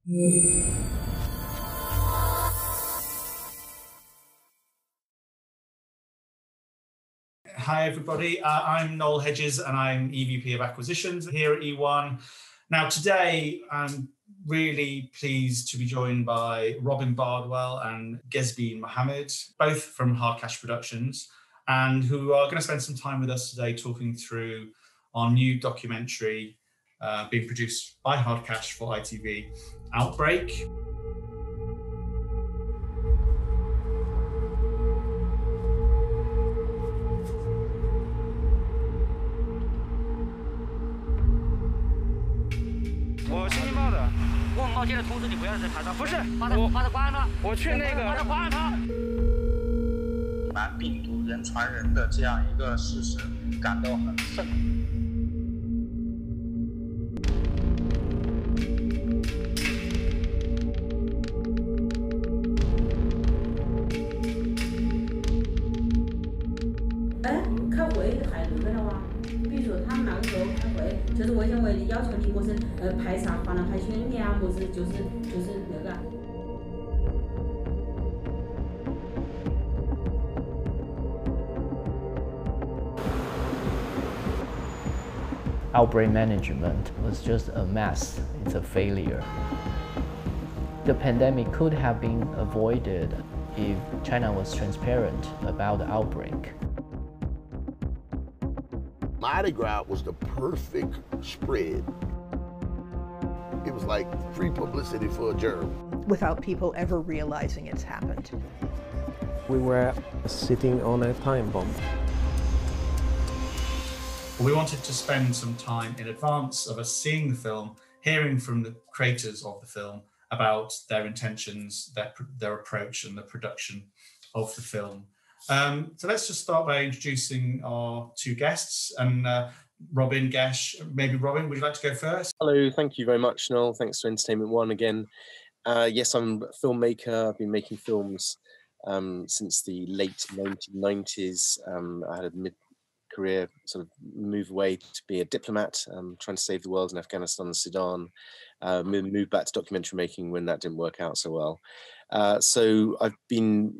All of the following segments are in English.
Hi everybody, I'm Noel Hedges and I'm EVP of Acquisitions here at E1. Now today I'm really pleased to be joined by Robin Bardwell and Gesbeen Mohammed, both from Hard Cash Productions, and who are going to spend some time with us today talking through our new documentary being produced by Hard Cash for ITV, Outbreak.病毒人传人的这样一个事实感到很愤怒。开会还那个了哇？比如说他们那个时候开会，就是卫健委要求你么是排查华南海宣言啊，么是就是那个。Outbreak management was just a mess. It's a failure. The pandemic could have been avoided if China was transparent about the outbreak. Mardi Gras was the perfect spread. It was like free publicity for a germ. Without people ever realizing it's happened. We were sitting on a time bomb. We wanted to spend some time in advance of us seeing the film, hearing from the creators of the film about their intentions, their approach and the production of the film. So let's just start by introducing our two guests, and Robin, Gesh, maybe Robin, would you like to go first? Hello, thank you very much, Noel. Thanks to Entertainment One again. Yes, I'm a filmmaker. I've been making films since the late 1990s. I had a mid-career sort of move away to be a diplomat, trying to save the world in Afghanistan and Sudan. Moved back to documentary making when that didn't work out so well. So I've been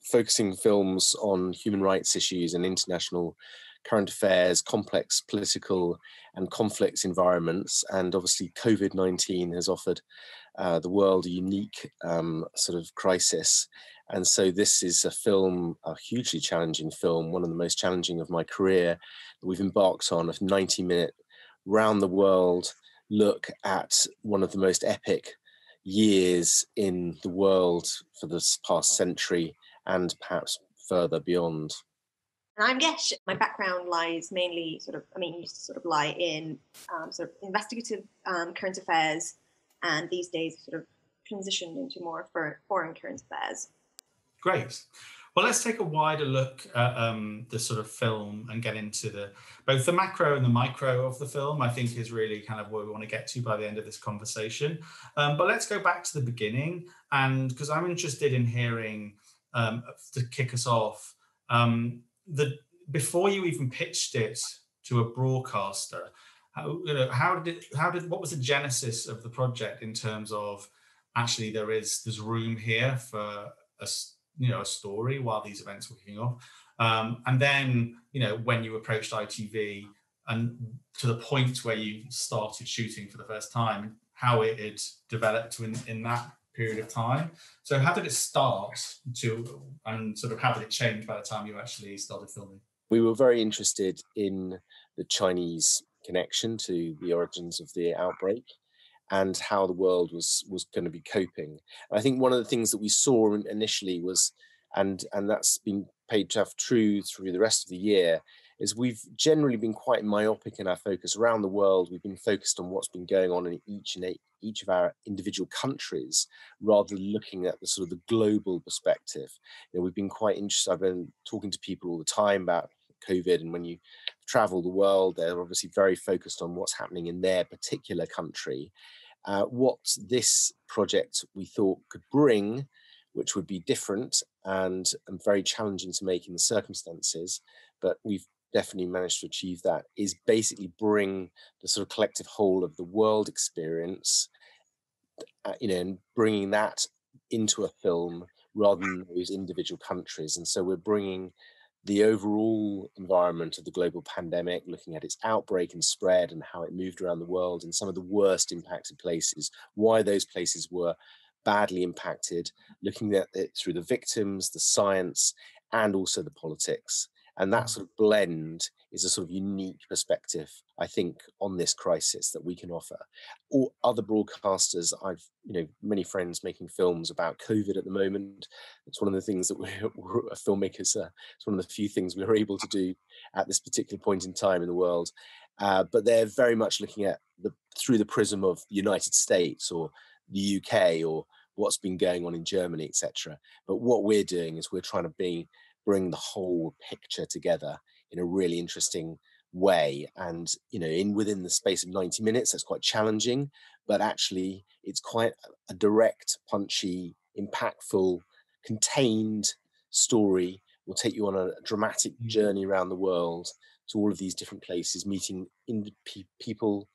focusing films on human rights issues and international current affairs, complex political and conflicts environments. And obviously COVID-19 has offered the world a unique sort of crisis. And so this is a hugely challenging film, one of the most challenging of my career that we've embarked on, a 90-minute round the world look at one of the most epic years in the world for this past century, and perhaps further beyond. And I'm Gesh. My background lies mainly used to lie in sort of investigative current affairs, and these days sort of transitioned into more foreign current affairs. Great. Well, let's take a wider look at the sort of film and get into both the macro and the micro of the film, I think is really kind of where we want to get to by the end of this conversation. But let's go back to the beginning, and because I'm interested in hearing, to kick us off, before you even pitched it to a broadcaster, what was the genesis of the project in terms of actually there's room here for a story while these events were kicking off, and then when you approached ITV and to the point where you started shooting for the first time, how it had developed in that period of time. So how did it start and sort of how did it change by the time you actually started filming? We were very interested in the Chinese connection to the origins of the outbreak and how the world was going to be coping. And I think one of the things that we saw initially was, and that's been paid to have true through the rest of the year, is we've generally been quite myopic in our focus around the world. We've been focused on what's been going on in each of our individual countries, rather than looking at the sort of the global perspective. We've been quite interested. I've been talking to people all the time about COVID, and when you travel the world, they're obviously very focused on what's happening in their particular country. What this project we thought could bring, which would be different and very challenging to make in the circumstances, but we've definitely managed to achieve that, is basically bring the sort of collective whole of the world experience and bringing that into a film rather than those individual countries. And so we're bringing the overall environment of the global pandemic, looking at its outbreak and spread and how it moved around the world and some of the worst impacted places, why those places were badly impacted, looking at it through the victims, the science, and also the politics. And that sort of blend is a sort of unique perspective, I think, on this crisis that we can offer. Or other broadcasters, I've, many friends making films about COVID at the moment. It's one of the things that we're filmmakers, it's one of the few things we're able to do at this particular point in time in the world. But they're very much looking at through the prism of the United States or the UK or what's been going on in Germany, etc. But what we're doing is we're trying to bring the whole picture together in a really interesting way. And, within the space of 90 minutes, that's quite challenging, but actually it's quite a direct, punchy, impactful, contained story. Will take you on a dramatic journey around the world to all of these different places, meeting people,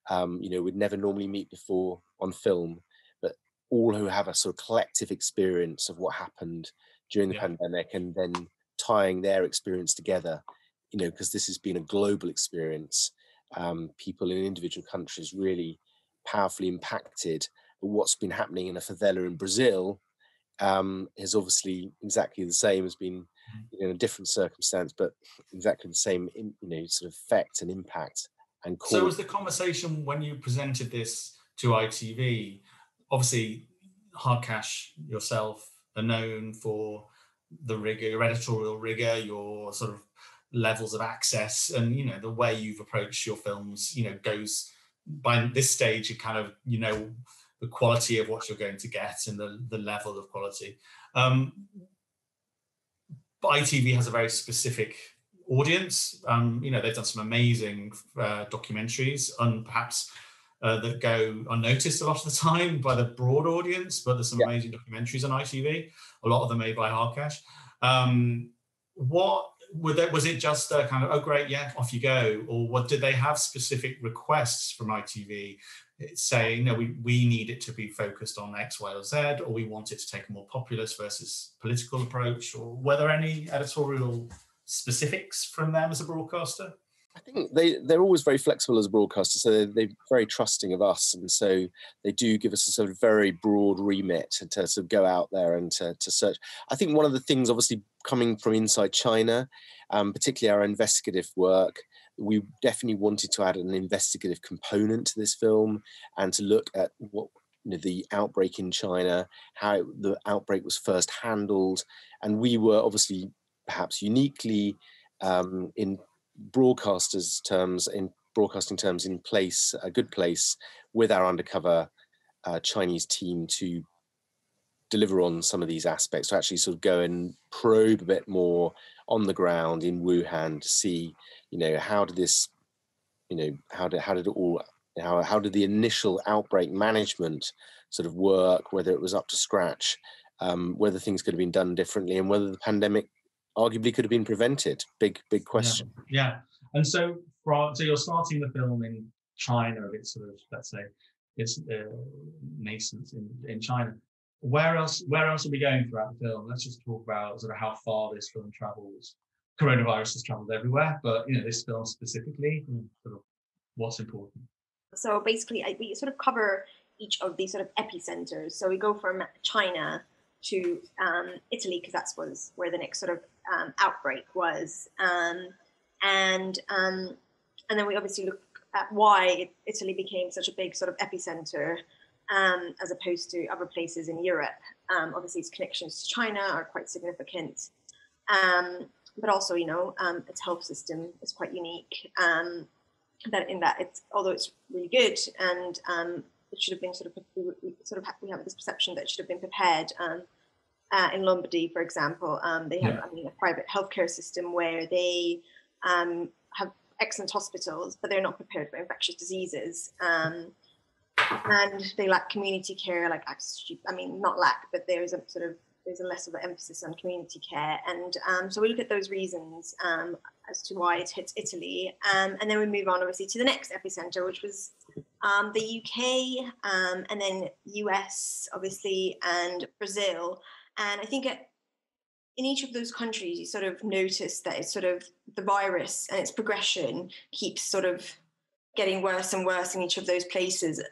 we'd never normally meet before on film, but all who have a sort of collective experience of what happened during the pandemic, and then tying their experience together, because this has been a global experience. People in individual countries really powerfully impacted. But what's been happening in a favela in Brazil is obviously exactly the same, has been in a different circumstance, but exactly the same, sort of effect and impact. And so was the conversation when you presented this to ITV? Obviously, Hardcash yourself are known for the rigor, your editorial rigor, your sort of levels of access, and the way you've approached your films, goes by this stage. You kind of the quality of what you're going to get and the level of quality. But ITV has a very specific audience. They've done some amazing documentaries, and perhaps that go unnoticed a lot of the time by the broad audience, but there's some amazing documentaries on ITV, a lot of them made by Hardcash. Was it just a kind of, oh great, yeah, off you go? Or did they have specific requests from ITV saying, no, we need it to be focused on X, Y, or Z, or we want it to take a more populist versus political approach? Or were there any editorial specifics from them as a broadcaster? I think they're always very flexible as a broadcaster, so they're very trusting of us, and so they do give us a sort of very broad remit to sort of go out there and to search. I think one of the things, obviously, coming from inside China, particularly our investigative work, we definitely wanted to add an investigative component to this film and to look at what the outbreak in China, how the outbreak was first handled, and we were obviously perhaps uniquely in broadcasting terms in place, a good place with our undercover Chinese team to deliver on some of these aspects, to actually sort of go and probe a bit more on the ground in Wuhan to see, how did this, how did the initial outbreak management sort of work, whether it was up to scratch, whether things could have been done differently, and whether the pandemic arguably could have been prevented. Big question. Yeah. And so you're starting the film in China. It's sort of, let's say, it's nascent in China. Where else are we going throughout the film? Let's just talk about sort of how far this film travels. Coronavirus has traveled everywhere, but this film specifically, sort of what's important. So basically, we sort of cover each of these sort of epicenters. So we go from China to Italy, because that was where the next sort of outbreak was, and then we obviously look at why Italy became such a big sort of epicenter, as opposed to other places in Europe. Obviously, its connections to China are quite significant, but also, its health system is quite unique. Although it's really good, and it should have been we have this perception that it should have been prepared. In Lombardy, for example, they have a private healthcare system where they have excellent hospitals, but they're not prepared for infectious diseases. And they lack community care, not lack, but there's a less of an emphasis on community care. And so we look at those reasons as to why it hits Italy. And then we move on, obviously, to the next epicenter, which was the UK, and then US, obviously, and Brazil. And I think in each of those countries, you sort of notice that it's sort of the virus and its progression keeps sort of getting worse and worse in each of those places,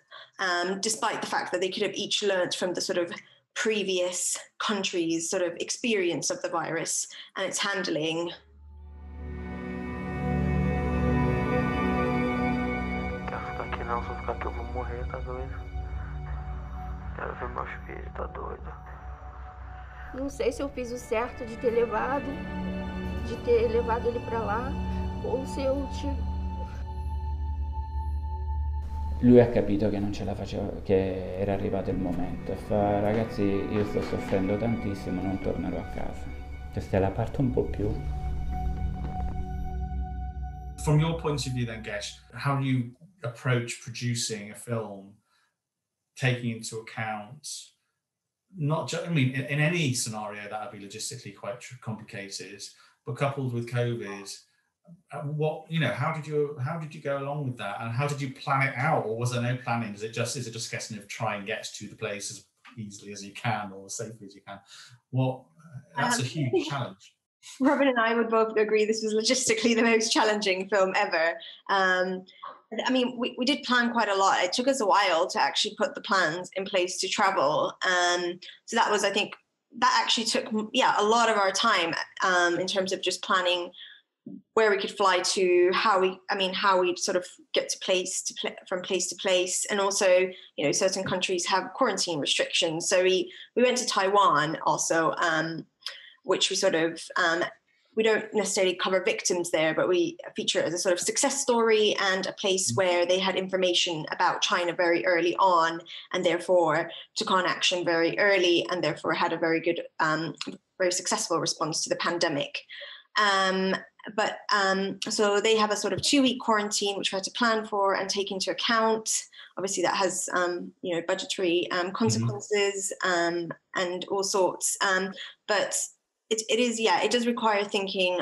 despite the fact that they could have each learnt from the sort of previous countries' sort of experience of the virus and its handling. Quero ficar aqui não, se eu ficar aqui eu vou morrer, tá doido? Quero ver meus filhos, tá doido? Não sei se eu fiz o certo de ter levado ele pra lá, ou se eu Lui ha capito che non ce la faceva, che era arrivato il momento e fa: ragazzi, io sto soffrendo tantissimo, non tornerò a casa. Questa è la parte un po' più. From your point of view then, Gesh, how do you approach producing a film taking into account not just, I mean, in any scenario that would be logistically quite complicated, but coupled with COVID, what, you know, how did you go along with that, and how did you plan it out, or was there no planning? Is it just a question of try and get to the place as easily as you can or as safely as you can? That's a huge challenge. Robin and I would both agree this was logistically the most challenging film ever. I mean, we did plan quite a lot. It took us a while to actually put the plans in place to travel. So that was, I think, that actually took, a lot of our time in terms of just planning where we could fly to, how we sort of get from place to place. And also, you know, certain countries have quarantine restrictions. So we went to Taiwan also, which we sort of, we don't necessarily cover victims there, but we feature it as a sort of success story and a place where they had information about China very early on, and therefore took on action very early, and therefore had a very good, very successful response to the pandemic. So they have a sort of 2-week quarantine, which we had to plan for and take into account. Obviously that has, you know, budgetary consequences and all sorts. But it does require thinking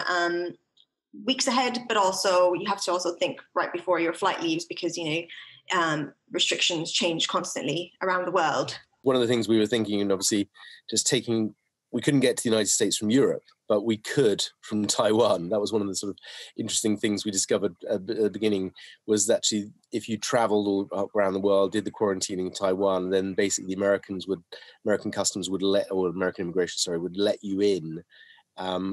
weeks ahead, but also you have to also think right before your flight leaves, because, you know, restrictions change constantly around the world. One of the things we were thinking, and obviously we couldn't get to the United States from Europe, but we could from Taiwan. That was one of the sort of interesting things we discovered at the beginning, was that actually if you traveled all around the world, did the quarantining in Taiwan, then basically American customs would American immigration, would let you in.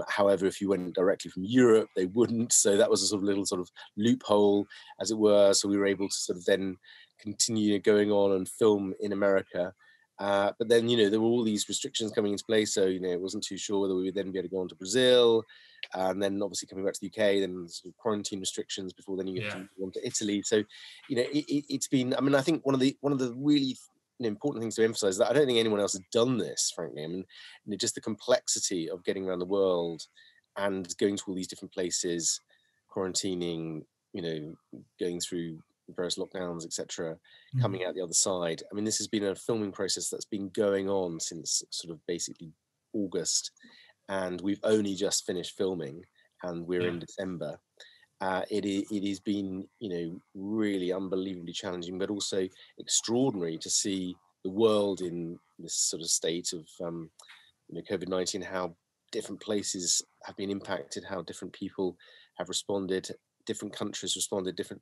However, if you went directly from Europe, they wouldn't. So that was a sort of little sort of loophole, as it were. So we were able to sort of then continue going on and film in America. But then, you know, there were all these restrictions coming into place. So, you know, it wasn't too sure whether we would then be able to go on to Brazil. And then obviously coming back to the UK, then sort of quarantine restrictions before then you get to go on to Italy. So, you know, it's been, I mean, I think one of the really important things to emphasize is that I don't think anyone else has done this, frankly. I mean, you know, just the complexity of getting around the world and going to all these different places, quarantining, you know, going through various lockdowns, etc., coming out the other side. I mean, this has been a filming process that's been going on since sort of basically August, and we've only just finished filming, and we're in December. It has been, you know, really unbelievably challenging, but also extraordinary to see the world in this sort of state of, you know, COVID-19, how different places have been impacted, how different people have responded, different countries responded, different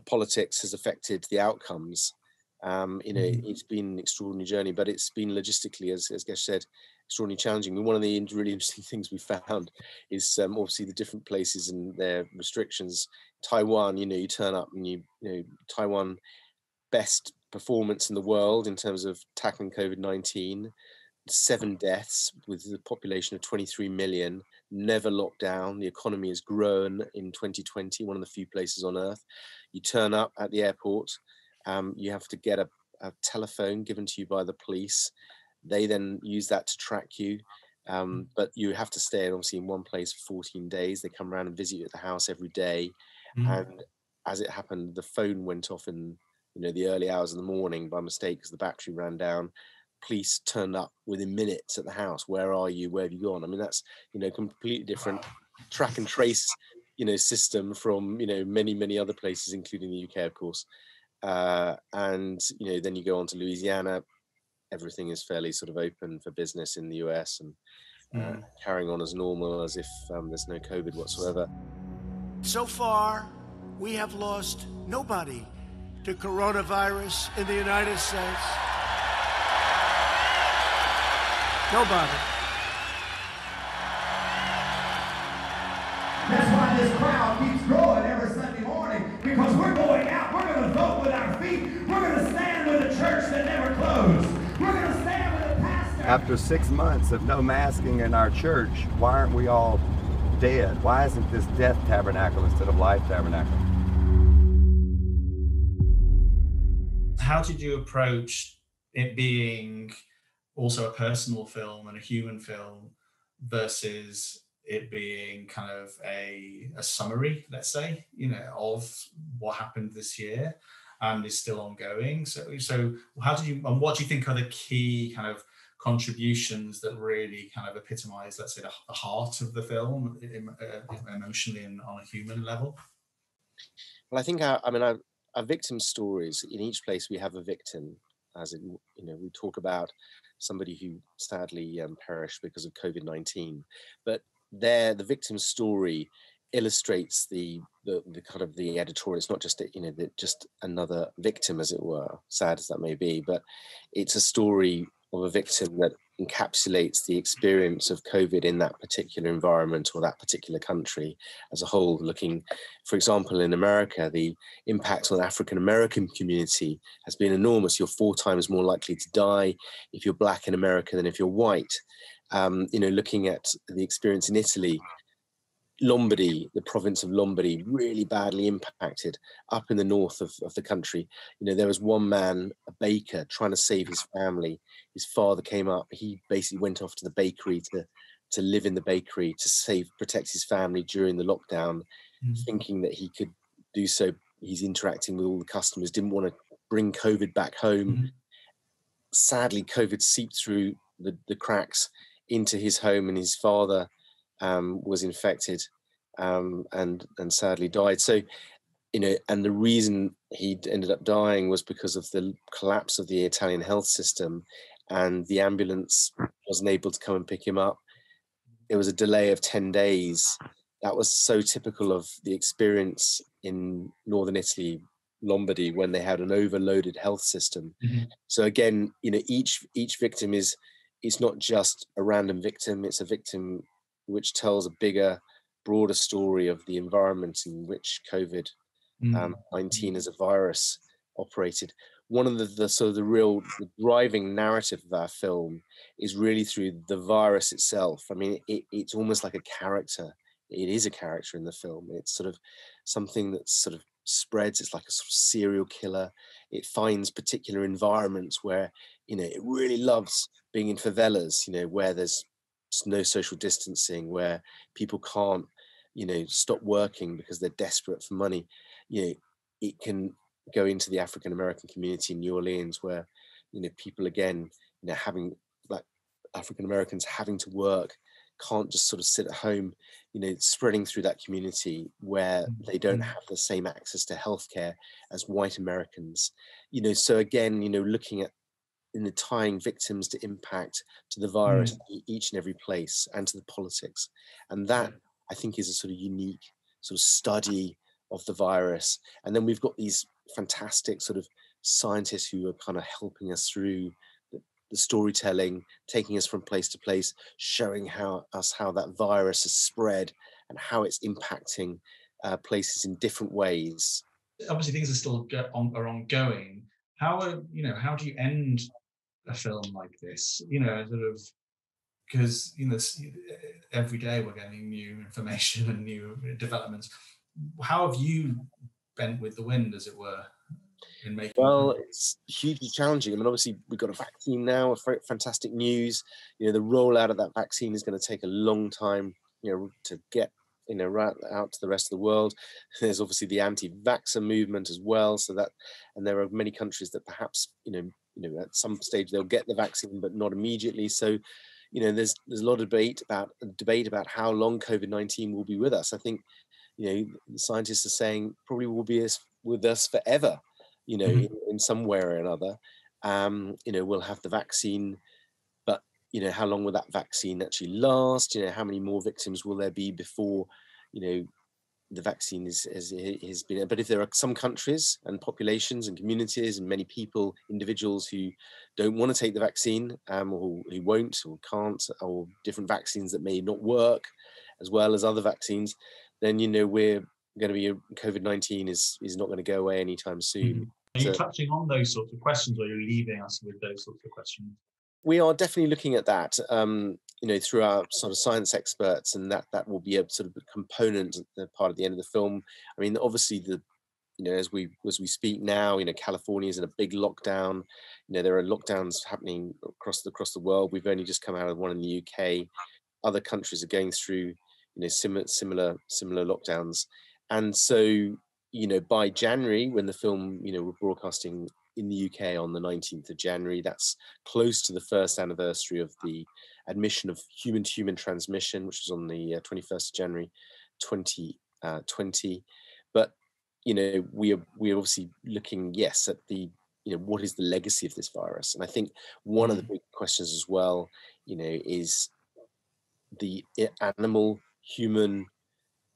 politics has affected the outcomes. You know, it's been an extraordinary journey, but it's been logistically, as Gesh said, extraordinarily challenging. I mean, one of the really interesting things we found is obviously the different places and their restrictions. Taiwan, you know, you turn up and you know, Taiwan, best performance in the world in terms of tackling COVID-19, 7 deaths with a population of 23 million, never locked down. The economy has grown in 2020, one of the few places on earth. You turn up at the airport, you have to get a telephone given to you by the police. They then use that to track you, but you have to stay obviously in one place for 14 days. They come around and visit you at the house every day. And as it happened, the phone went off in, you know, the early hours of the morning by mistake because the battery ran down. Police turned up within minutes at the house. Where are you? Where have you gone? I mean, that's, you know, completely different. Track and trace system from, many other places, including the UK, of course. And, then you go on to Louisiana, everything is fairly sort of open for business in the US and carrying on as normal as if there's no COVID whatsoever. So far, we have lost nobody to coronavirus in the United States. Nobody. That's why this crowd keeps growing every Sunday morning, because we're going out. We're going to vote with our feet. We're going to stand with a church that never closed. We're going to stand with a pastor. After 6 months of no masking in our church, why aren't we all dead? Why isn't this death tabernacle instead of life tabernacle? How did you approach it being also a personal film and a human film versus it being kind of a summary, let's say, of what happened this year and is still ongoing? So how did you, and what do you think are the key kind of contributions that really kind of epitomize, let's say, the heart of the film emotionally and on a human level? Well, I think our victim stories, in each place we have a victim, as in, we talk about somebody who sadly perished because of COVID-19, but there the victim story illustrates the kind of the editorial. It's not just just another victim, as it were, sad as that may be, but it's a story of a victim that encapsulates the experience of COVID in that particular environment or that particular country as a whole. Looking, for example, in America, the impact on the African-American community has been enormous. You're 4 times more likely to die if you're Black in America than if you're white. Looking at the experience in Italy, Lombardy, the province of Lombardy, really badly impacted up in the north of the country. There was one man, a baker, trying to save his family. His father came up. He basically went off to the bakery to live in the bakery to protect his family during the lockdown, thinking that he could do so. He's interacting with all the customers, didn't want to bring COVID back home. Sadly, COVID seeped through the cracks into his home, and his father was infected and sadly died. So, and the reason he ended up dying was because of the collapse of the Italian health system, and the ambulance wasn't able to come and pick him up. It was a delay of 10 days. That was so typical of the experience in northern Italy, Lombardy, when they had an overloaded health system. So again, each victim it's not just a random victim, it's a victim which tells a bigger, broader story of the environment in which COVID-19 as a virus operated. One of the driving narrative of our film is really through the virus itself. I mean, it's almost like a character. It is a character in the film. It's sort of something that sort of spreads. It's like a sort of serial killer. It finds particular environments where, it really loves being in favelas, where there's no social distancing, where people can't, stop working because they're desperate for money. It can go into the African American community in New Orleans, where, people again, having like African Americans having to work, can't just sort of sit at home, spreading through that community where they don't have the same access to healthcare as white Americans. So again, looking at tying victims to impact, to the virus, each and every place, and to the politics. And that, I think, is a sort of unique sort of study of the virus. And then we've got these fantastic sort of scientists who are kind of helping us through the storytelling, taking us from place to place, showing how that virus has spread and how it's impacting places in different ways. Obviously, things are still ongoing. How do you end a film like this? Sort of, because every day we're getting new information and new developments. How have you bent with the wind, as it were, in making? Well, it's hugely challenging. I mean, obviously we've got a vaccine now. Fantastic news. The rollout of that vaccine is going to take a long time. To get right out to the rest of the world. There's obviously the anti-vaxxer movement as well. And there are many countries that perhaps at some stage they'll get the vaccine, but not immediately. So, there's a lot of debate about how long COVID-19 will be with us. I think, the scientists are saying probably will be with us forever, in some way or another. We'll have the vaccine, but how long will that vaccine actually last? How many more victims will there be before the vaccine has been? But if there are some countries and populations and communities and many people, individuals who don't want to take the vaccine, or who won't or can't, or different vaccines that may not work as well as other vaccines, then we're going to be COVID-19 is not going to go away anytime soon. Are you touching on those sorts of questions, or are you leaving us with those sorts of questions? We are definitely looking at that, through our sort of science experts, and that will be a sort of a component, part of the end of the film. I mean, obviously as we speak now, California is in a big lockdown. There are lockdowns happening across the world. We've only just come out of one in the UK. Other countries are going through, similar lockdowns, and so by January, when the film we're broadcasting in the UK on the 19th of January, that's close to the first anniversary of the admission of human-to-human transmission, which was on the 21st of January 2020. But we are obviously looking, yes, at the what is the legacy of this virus, and I think one of the big questions as well is the animal human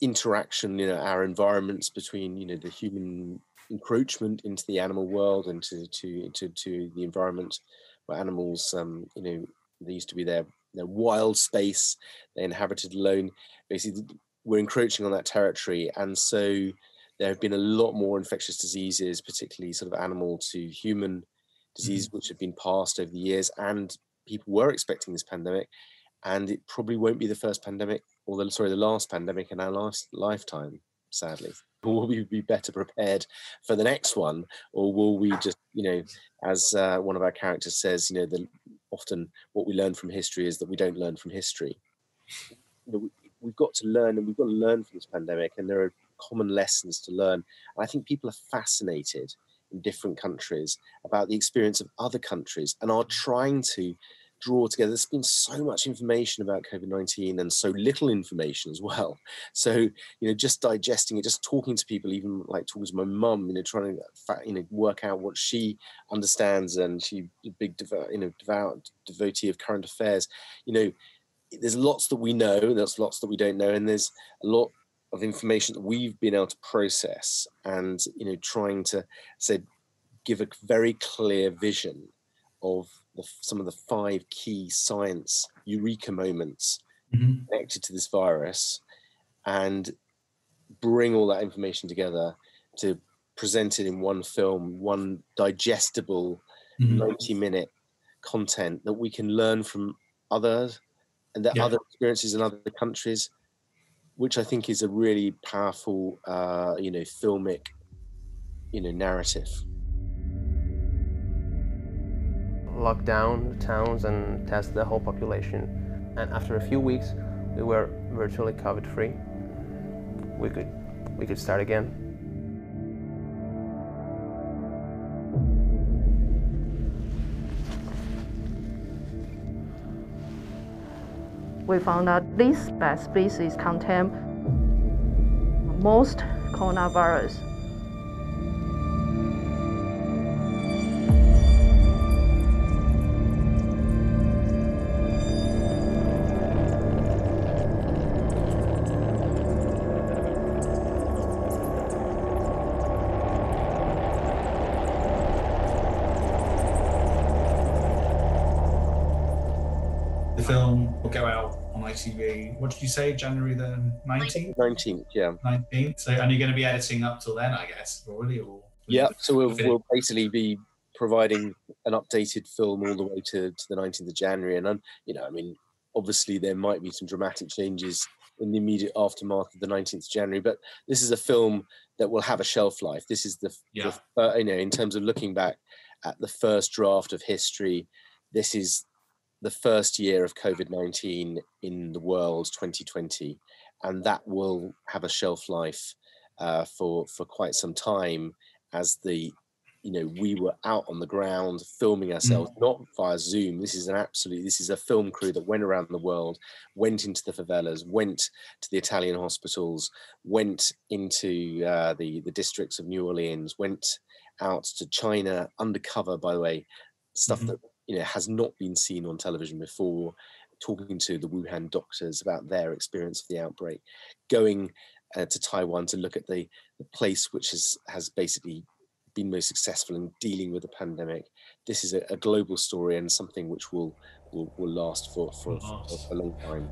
interaction, our environments between the human encroachment into the animal world and to the environment where animals they used to be their wild space, they inhabited alone. Basically, we're encroaching on that territory, and so there have been a lot more infectious diseases, particularly sort of animal to human disease, which have been passed over the years, and people were expecting this pandemic, and it probably won't be the first pandemic, or the last pandemic in our lifetime, sadly. Will we be better prepared for the next one, or will we just, as one of our characters says, often what we learn from history is that we don't learn from history. We've got to learn, and we've got to learn from this pandemic, and there are common lessons to learn. And I think people are fascinated in different countries about the experience of other countries, and are trying to draw together. There's been so much information about COVID-19 and so little information as well. So, just digesting it, just talking to people, even like talking to my mum, trying to work out what she understands, and she's a big devout devotee of current affairs. There's lots that we know, there's lots that we don't know, and there's a lot of information that we've been able to process, and trying to give a very clear vision of some of the 5 key science eureka moments connected to this virus, and bring all that information together to present it in one film, one digestible 90-minute content that we can learn from others, and other experiences in other countries, which I think is a really powerful, filmic, narrative. Lock down the towns and test the whole population. And after a few weeks, we were virtually COVID-free. We could start again. We found out this bat species contain most coronavirus. The film will go out on ITV. What did you say? January the 19th? 19th, yeah. 19th. So, and you're going to be editing up till then, I guess, already? Yeah. So we'll basically be providing an updated film all the way to the 19th of January, and obviously there might be some dramatic changes in the immediate aftermath of the 19th of January, but this is a film that will have a shelf life. This is in terms of looking back at the first draft of history, this is the first year of COVID-19 in the world, 2020, and that will have a shelf life for quite some time, as the you know, we were out on the ground filming ourselves, not via Zoom. This is a film crew that went around the world, went into the favelas, went to the Italian hospitals, went into the districts of New Orleans, went out to China undercover, by the way, stuff that, you know, has not been seen on television before, talking to the Wuhan doctors about their experience of the outbreak, going to Taiwan to look at the place which has basically been most successful in dealing with the pandemic. This is a global story and something which will last for a long time.